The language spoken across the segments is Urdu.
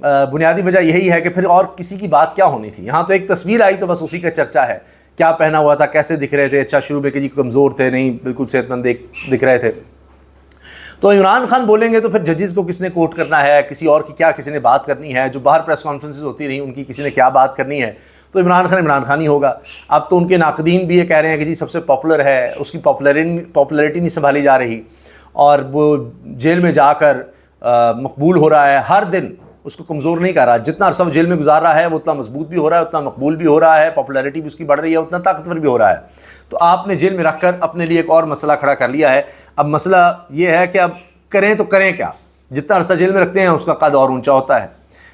بنیادی وجہ یہی ہے کہ پھر اور کسی کی بات کیا ہونی تھی. یہاں تو ایک تصویر آئی تو بس اسی کا چرچا ہے, کیا پہنا ہوا تھا, کیسے دکھ رہے تھے, اچھا شروع میں کہ جی کمزور تھے, نہیں بالکل صحت مند دکھ رہے تھے. تو عمران خان بولیں گے تو پھر ججز کو کس نے کوٹ کرنا ہے, کسی اور کی کیا کسی نے بات کرنی ہے, جو باہر پریس کانفرنسز ہوتی رہی ان کی کسی نے کیا بات کرنی ہے, تو عمران خان ہی ہوگا. اب تو ان کے ناقدین بھی یہ کہہ رہے ہیں کہ جی سب سے پاپولر ہے, اس کی پاپولیرٹی نہیں سنبھالی جا رہی, اور وہ جیل میں جا کر مقبول ہو رہا ہے, ہر دن اس کو کمزور نہیں کر رہا, جتنا عرصہ وہ جیل میں گزار رہا ہے وہ اتنا مضبوط بھی ہو رہا ہے, اتنا مقبول بھی ہو رہا ہے, پاپولیرٹی بھی اس کی بڑھ رہی ہے, اتنا طاقتور بھی ہو رہا ہے. تو آپ نے جیل میں رکھ کر اپنے لیے ایک اور مسئلہ کھڑا کر لیا ہے. اب مسئلہ یہ ہے کہ اب کریں تو کریں کیا, جتنا عرصہ جیل میں رکھتے ہیں اس کا قد اور اونچا ہوتا ہے,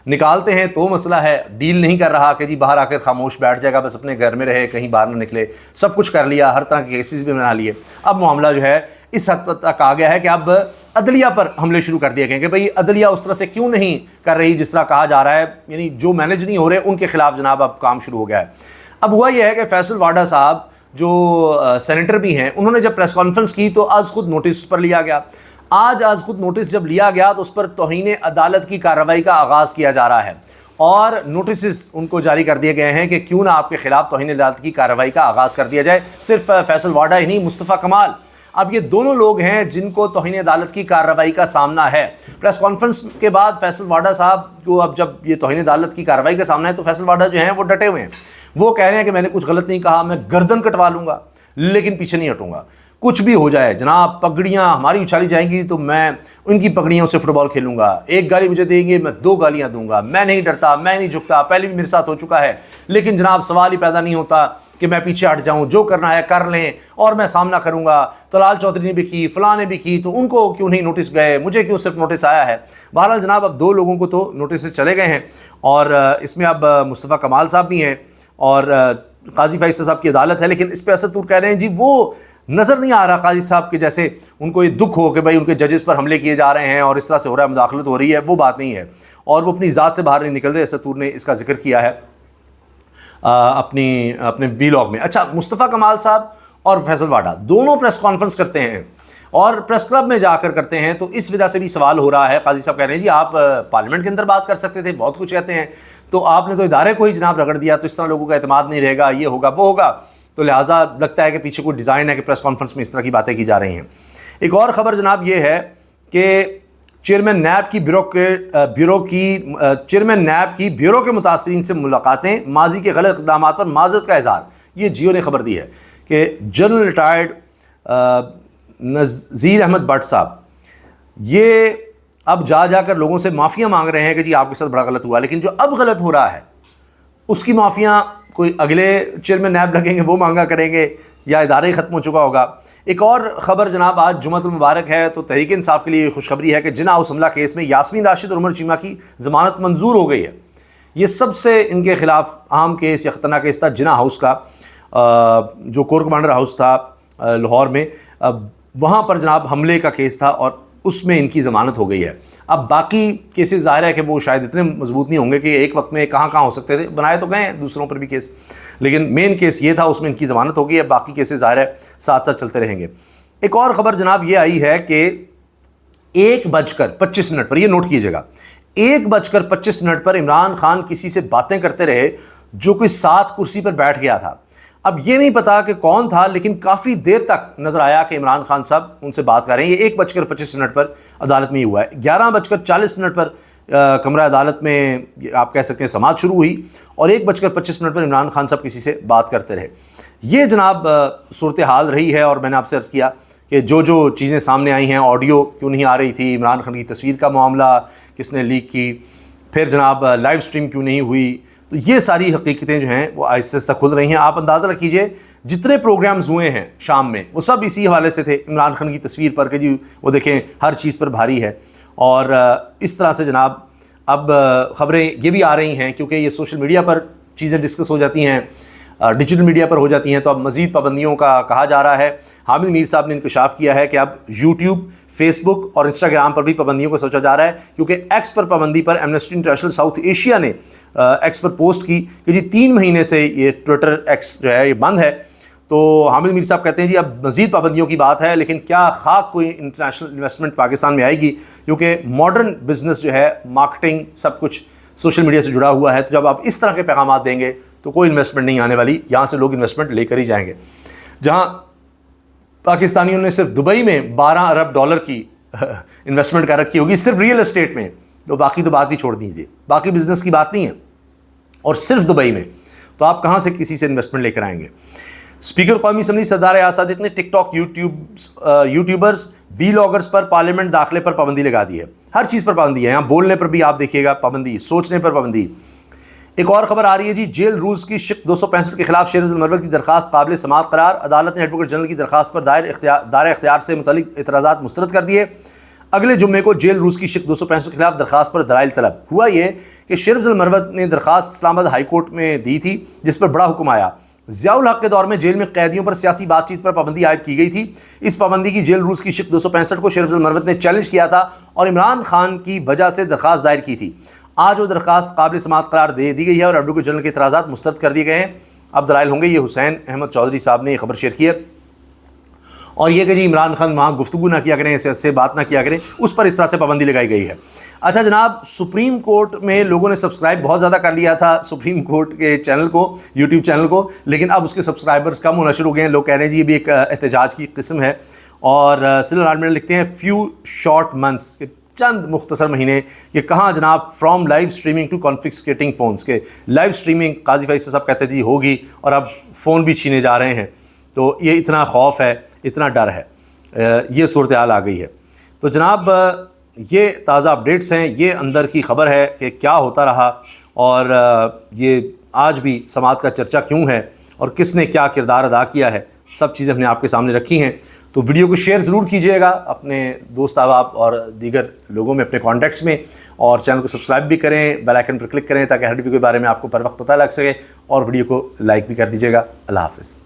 نکالتے ہیں تو مسئلہ ہے, ڈیل نہیں کر رہا کہ جی باہر آ کر خاموش بیٹھ جائے گا, بس اپنے گھر میں رہے, کہیں باہر نہ نکلے, سب کچھ کر لیا, ہر طرح کے کیسز بھی بنا لیے. اب معاملہ جو ہے اس حد تک آ گیا ہے کہ اب عدلیہ پر حملے شروع کر دیے گئے کہ بھئی عدلیہ اس طرح سے کیوں نہیں کر رہی جس طرح کہا جا رہا ہے, یعنی جو مینج نہیں ہو رہے ان کے خلاف جناب اب کام شروع ہو گیا ہے. اب ہوا یہ ہے کہ فیصل واڈا صاحب جو سینیٹر بھی ہیں, انہوں نے جب پریس کانفرنس کی تو آج خود نوٹس پر لیا گیا. آج خود نوٹس جب لیا گیا تو اس پر توہین عدالت کی کارروائی کا آغاز کیا جا رہا ہے, اور نوٹسز ان کو جاری کر دیے گئے ہیں کہ کیوں نہ آپ کے خلاف توہین عدالت کی کارروائی کا آغاز کر دیا جائے. صرف فیصل واڈا ہی نہیں, مصطفیٰ کمال, اب یہ دونوں لوگ ہیں جن کو توہین عدالت کی کارروائی کا سامنا ہے. پریس کانفرنس کے بعد فیصل واڈا صاحب کو اب جب یہ توہین عدالت کی کارروائی کا سامنا ہے تو فیصل واڈا جو ہیں وہ ڈٹے ہوئے ہیں, وہ کہہ رہے ہیں کہ میں نے کچھ غلط نہیں کہا, میں گردن کٹوا لوں گا لیکن پیچھے نہیں ہٹوں گا, کچھ بھی ہو جائے جناب, پگڑیاں ہماری اچھالی جائیں گی تو میں ان کی پگڑیوں سے فٹ بال کھیلوں گا, ایک گالی مجھے دیں گے میں 2 گالیاں دوں گا, میں نہیں ڈرتا, میں نہیں جھکتا, پہلے بھی میرے ساتھ ہو چکا ہے, لیکن جناب سوال ہی پیدا نہیں ہوتا کہ میں پیچھے ہٹ جاؤں, جو کرنا ہے کر لیں اور میں سامنا کروں گا. طلال چودھری نے بھی کی, فلاں نے بھی کی, تو ان کو کیوں نہیں نوٹس گئے, مجھے کیوں صرف نوٹس آیا ہے. بہرحال جناب اب 2 لوگوں کو تو نوٹسز چلے گئے ہیں, اور اس میں اب مصطفیٰ کمال صاحب بھی ہیں اور قاضی فیصل صاحب کی عدالت ہے. لیکن اس پہ اسد طور کہہ رہے ہیں جی وہ نظر نہیں آ رہا قاضی صاحب کے جیسے ان کو یہ دکھ ہو کہ بھائی ان کے ججز پر حملے کیے جا رہے ہیں اور اس طرح سے ہو رہا ہے, مداخلت ہو رہی ہے, وہ بات نہیں ہے, اور وہ اپنی ذات سے باہر نہیں نکل رہے. اسد طور نے اس کا ذکر کیا ہے اپنے ویلاگ میں. اچھا, مصطفیٰ کمال صاحب اور فیصل واڈا دونوں پریس کانفرنس کرتے ہیں اور پریس کلب میں جا کر کرتے ہیں, تو اس وجہ سے بھی سوال ہو رہا ہے. قاضی صاحب کہہ رہے ہیں جی آپ پارلیمنٹ کے اندر بات کر سکتے تھے, بہت کچھ کہتے ہیں, تو آپ نے تو ادارے کو ہی جناب رگڑ دیا, تو اس طرح لوگوں کا اعتماد نہیں رہے گا, یہ ہوگا وہ ہوگا. تو لہٰذا لگتا ہے کہ پیچھے کوئی ڈیزائن ہے کہ پریس کانفرنس میں اس طرح کی باتیں کی جا رہی ہیں. ایک اور خبر جناب یہ ہے کہ چیئرمین نیب کی بیورو کے متاثرین سے ملاقاتیں, ماضی کے غلط اقدامات پر معذرت کا اظہار. یہ جیو نے خبر دی ہے کہ جنرل ریٹائرڈ نذیر احمد بٹ صاحب یہ اب جا کر لوگوں سے معافیاں مانگ رہے ہیں کہ جی آپ کے ساتھ بڑا غلط ہوا, لیکن جو اب غلط ہو رہا ہے اس کی معافیاں کوئی اگلے چیئرمین نیب لگیں گے وہ مانگا کریں گے, یا ادارہ ہی ختم ہو چکا ہوگا. ایک اور خبر جناب, آج جمعۃ المبارک ہے, تو تحریک انصاف کے لیے خوشخبری ہے کہ جناح ہاؤس حملہ کیس میں یاسمین راشد اور عمر چیمہ کی ضمانت منظور ہو گئی ہے. یہ سب سے ان کے خلاف اہم کیس یا خطرناک کیس تھا جناح ہاؤس کا, جو کور کمانڈر ہاؤس تھا لاہور میں, وہاں پر جناب حملے کا کیس تھا اور اس میں ان کی ضمانت ہو گئی ہے. اب باقی کیسز ظاہر ہے کہ وہ شاید اتنے مضبوط نہیں ہوں گے کہ ایک وقت میں کہاں ہو سکتے تھے, بنائے تو گئے ہیں دوسروں پر بھی کیس, لیکن مین کیس یہ تھا, اس میں ان کی ضمانت ہو گئی ہے. باقی کیسز ظاہر ہے ساتھ ساتھ چلتے رہیں گے. ایک اور خبر جناب یہ آئی ہے کہ 1:25 پر, یہ نوٹ کیجئے گا, 1:25 پر عمران خان کسی سے باتیں کرتے رہے جو کوئی ساتھ کرسی پر بیٹھ گیا تھا. اب یہ نہیں پتا کہ کون تھا, لیکن کافی دیر تک نظر آیا کہ عمران خان صاحب ان سے بات کر رہے ہیں. یہ 1:25 پر عدالت میں ہی ہوا ہے. 11:40 پر کمرہ عدالت میں آپ کہہ سکتے ہیں سماعت شروع ہوئی, اور 1:25 پر عمران خان صاحب کسی سے بات کرتے رہے. یہ جناب صورتحال رہی ہے, اور میں نے آپ سے عرض کیا کہ جو چیزیں سامنے آئی ہیں, آڈیو کیوں نہیں آ رہی تھی, عمران خان کی تصویر کا معاملہ کس نے لیک کی, پھر جناب لائیو سٹریم کیوں نہیں ہوئی, تو یہ ساری حقیقتیں جو ہیں وہ آہستہ آہستہ کھل رہی ہیں. آپ اندازہ رکھیے جتنے پروگرامز ہوئے ہیں شام میں وہ سب اسی حوالے سے تھے, عمران خان کی تصویر پر کہ جی وہ دیکھیں ہر چیز پر بھاری ہے. اور اس طرح سے جناب اب خبریں یہ بھی آ رہی ہیں, کیونکہ یہ سوشل میڈیا پر چیزیں ڈسکس ہو جاتی ہیں, ڈیجیٹل میڈیا پر ہو جاتی ہیں, تو اب مزید پابندیوں کا کہا جا رہا ہے. حامد میر صاحب نے انکشاف کیا ہے کہ اب یوٹیوب, فیس بک اور انسٹاگرام پر بھی پابندیوں کو سوچا جا رہا ہے, کیونکہ ایکس پر پابندی پر ایمنسٹی انٹرنیشنل ساؤتھ ایشیا نے ایکس پر پوسٹ کی کہ جی 3 مہینے سے یہ ٹویٹر ایکس جو ہے یہ بند ہے, تو حامد میر صاحب کہتے ہیں جی اب مزید پابندیوں کی بات ہے، لیکن کیا خاک کوئی انٹرنیشنل انویسٹمنٹ پاکستان میں آئے گی؟ کیونکہ ماڈرن بزنس جو ہے، مارکیٹنگ سب کچھ سوشل میڈیا سے جڑا ہوا ہے، تو جب آپ اس طرح کے پیغامات دیں گے تو کوئی انویسٹمنٹ نہیں آنے والی، یہاں سے لوگ انویسٹمنٹ لے کر ہی جائیں گے۔ جہاں پاکستانیوں نے صرف دبئی میں 12 ارب ڈالر کی انویسٹمنٹ کر رکھی ہوگی صرف ریئل اسٹیٹ میں، تو باقی تو بات بھی چھوڑ دیجیے، باقی بزنس کی بات نہیں ہے، اور صرف دبئی میں، تو آپ کہاں سے کسی سے انویسٹمنٹ لے کر آئیں گے؟ اسپیکر قومی اسمبلی سردار ایاز صادق نے ٹک ٹاک، یوٹیوبرز، ویلاگرز پر پارلیمنٹ داخلے پر پابندی لگا دی ہے۔ ہر چیز پر پابندی ہے، یہاں بولنے پر بھی آپ دیکھیے گا پابندی، سوچنے پر پابندی۔ ایک اور خبر آ رہی ہے جی، جیل رولز کی شق 265 کے خلاف شیرز المرود کی درخواست قابل سماعت قرار، عدالت نے ایڈوکیٹ جنرل کی درخواست پر دائرہ اختیار سے متعلق اعتراضات مسترد کر دیے۔ اگلے جمعے کو جیل رولز کی شق 265 کے خلاف درخواست پر دلائل طلب۔ ہوا یہ کہ شیرز المرود نے درخواست اسلام آباد ہائی کورٹ میں دی تھی، جس پر بڑا حکم آیا۔ ضیاء الحق کے دور میں جیل میں قیدیوں پر سیاسی بات چیت پر پابندی عائد کی گئی تھی۔ اس پابندی کی جیل رولز کی شق 265 کو شیرز المرود نے چیلنج کیا تھا اور عمران خان کی وجہ سے درخواست دائر کی تھی۔ آج وہ درخواست قابل سماعت قرار دے دی گئی ہے اور ایڈوکیٹ جنرل کے اعتراضات مسترد کر دیے گئے ہیں۔ اب دلائل ہوں گے، یہ حسین احمد چودھری صاحب نے یہ خبر شیئر کی ہے، اور یہ کہ جی عمران خان وہاں گفتگو نہ کیا کریں، سے بات نہ کیا کریں، اس پر اس طرح سے پابندی لگائی گئی ہے۔ اچھا جناب، سپریم کورٹ میں لوگوں نے سبسکرائب بہت زیادہ کر لیا تھا سپریم کورٹ کے چینل کو، یوٹیوب چینل کو، لیکن اب اس کے سبسکرائبرز کم ہونا شروع ہو گئے ہیں۔ لوگ کہہ رہے ہیں جی یہ بھی ایک احتجاج کی قسم ہے، اور سلر آرڈمنٹ لکھتے ہیں فیو شارٹ منتھس، کہ چند مختصر مہینے، کہ کہاں جناب from live streaming to confiscating phones, کے لائیو اسٹریمنگ قاضی فیصل صاحب کہتے تھے ہوگی، اور اب فون بھی چھینے جا رہے ہیں۔ تو یہ اتنا خوف ہے، اتنا ڈر ہے، یہ صورتحال آ گئی ہے۔ تو جناب یہ تازہ اپڈیٹس ہیں، یہ اندر کی خبر ہے کہ کیا ہوتا رہا، اور یہ آج بھی سماعت کا چرچا کیوں ہے، اور کس نے کیا کردار ادا کیا ہے، سب چیزیں ہم نے آپ کے سامنے رکھی ہیں۔ تو ویڈیو کو شیئر ضرور کیجیے گا اپنے دوست احباب اور دیگر لوگوں میں، اپنے کانٹیکٹس میں، اور چینل کو سبسکرائب بھی کریں، بیل آئیکن پر کلک کریں تاکہ ہر ویڈیو کے بارے میں آپ کو پر وقت پتہ لگ سکے، اور ویڈیو کو لائک بھی کر دیجیے گا۔ اللہ حافظ۔